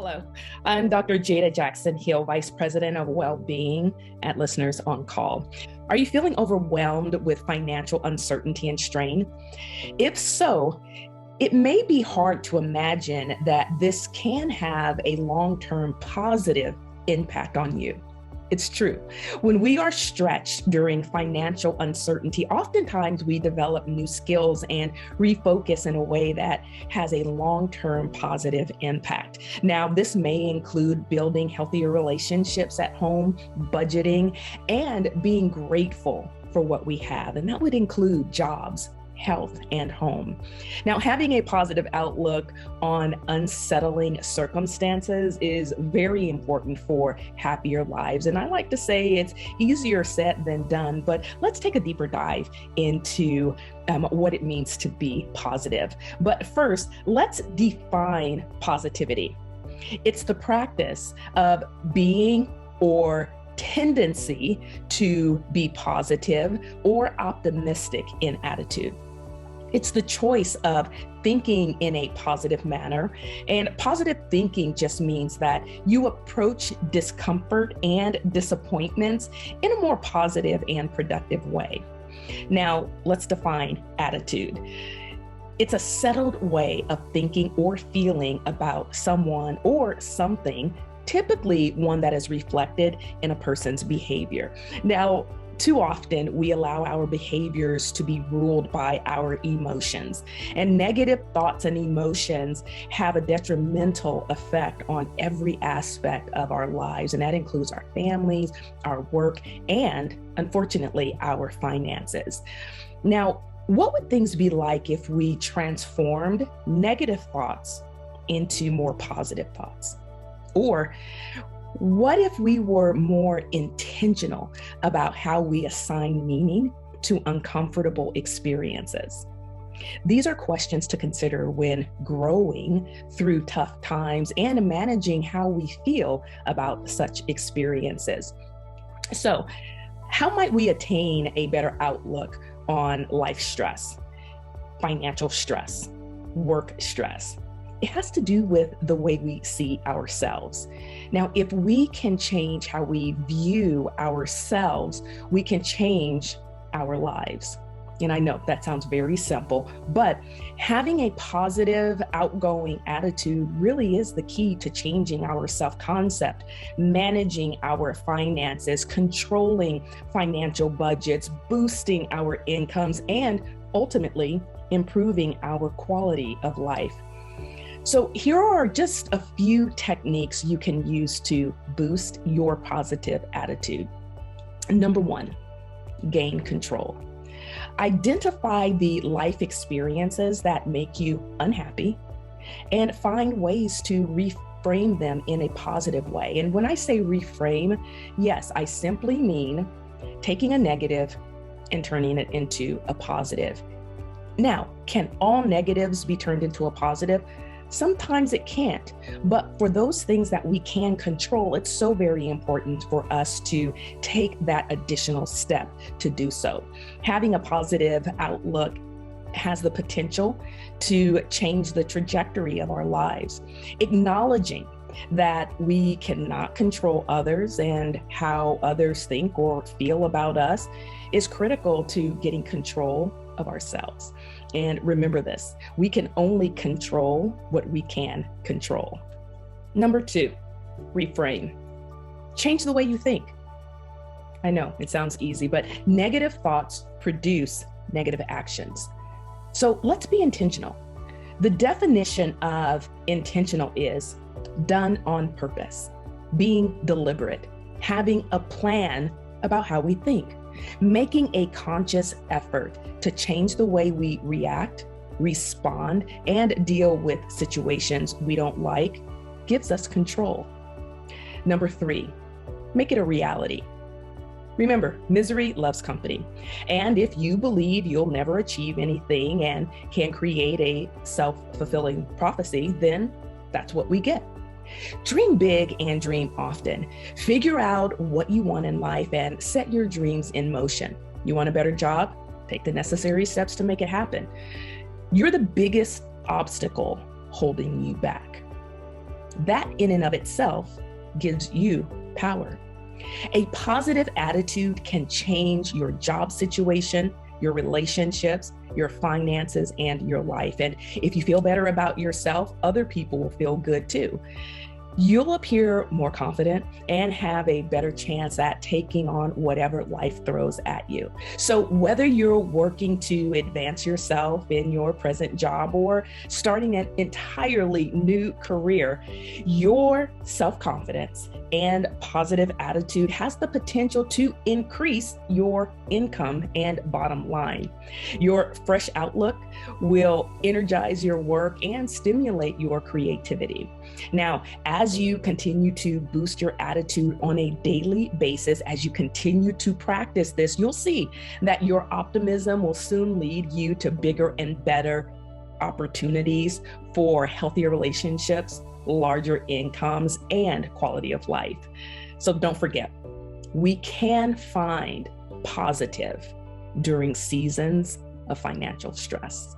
Hello, I'm Dr. Jada Jackson Hill, Vice President of Wellbeing at Listeners on Call. Are you feeling overwhelmed with financial uncertainty and strain? If so, it may be hard to imagine that this can have a long-term positive impact on you. It's true. When we are stretched during financial uncertainty, oftentimes we develop new skills and refocus in a way that has a long-term positive impact. Now, this may include building healthier relationships at home, budgeting, and being grateful for what we have. And that would include jobs, health, and home. Now, having a positive outlook on unsettling circumstances is very important for happier lives. And I like to say it's easier said than done, but let's take a deeper dive into what it means to be positive. But first, let's define positivity. It's the practice of being or tendency to be positive or optimistic in attitude. It's the choice of thinking in a positive manner. And positive thinking just means that you approach discomfort and disappointments in a more positive and productive way. Now, let's define attitude. It's a settled way of thinking or feeling about someone or something, typically one that is reflected in a person's behavior. Now, too often we allow our behaviors to be ruled by our emotions, and negative thoughts and emotions have a detrimental effect on every aspect of our lives, and that includes our families, our work, and unfortunately, our finances. Now, what would things be like if we transformed negative thoughts into more positive thoughts? Or what if we were more intentional about how we assign meaning to uncomfortable experiences? These are questions to consider when growing through tough times and managing how we feel about such experiences. So, how might we attain a better outlook on life stress, financial stress, work stress? It has to do with the way we see ourselves. Now, if we can change how we view ourselves, we can change our lives. And I know that sounds very simple, but having a positive, outgoing attitude really is the key to changing our self-concept, managing our finances, controlling financial budgets, boosting our incomes, and ultimately improving our quality of life. So here are just a few techniques you can use to boost your positive attitude. Number one, gain control. Identify the life experiences that make you unhappy and find ways to reframe them in a positive way. And when I say reframe, yes, I simply mean taking a negative and turning it into a positive. Now, can all negatives be turned into a positive? Sometimes it can't, but for those things that we can control, it's so very important for us to take that additional step to do so. Having a positive outlook has the potential to change the trajectory of our lives. Acknowledging that we cannot control others and how others think or feel about us is critical to getting control of ourselves. And remember this, we can only control what we can control. Number two, reframe. Change the way you think. I know it sounds easy, but negative thoughts produce negative actions. So let's be intentional. The definition of intentional is done on purpose, being deliberate, having a plan about how we think, making a conscious effort to change the way we react, respond, and deal with situations we don't like gives us control. Number three, make it a reality. Remember, misery loves company. And if you believe you'll never achieve anything and can create a self-fulfilling prophecy, then that's what we get. Dream big and dream often. Figure out what you want in life and set your dreams in motion. You want a better job? Take the necessary steps to make it happen. You're the biggest obstacle holding you back. That in and of itself gives you power. A positive attitude can change your job situation, your relationships, your finances, and your life. And if you feel better about yourself, other people will feel good too. You'll appear more confident and have a better chance at taking on whatever life throws at you. So whether you're working to advance yourself in your present job or starting an entirely new career, your self-confidence and positive attitude has the potential to increase your income and bottom line. Your fresh outlook will energize your work and stimulate your creativity. Now, as you continue to boost your attitude on a daily basis, as you continue to practice this, you'll see that your optimism will soon lead you to bigger and better opportunities for healthier relationships, larger incomes, and quality of life. So don't forget, we can find positive during seasons of financial stress.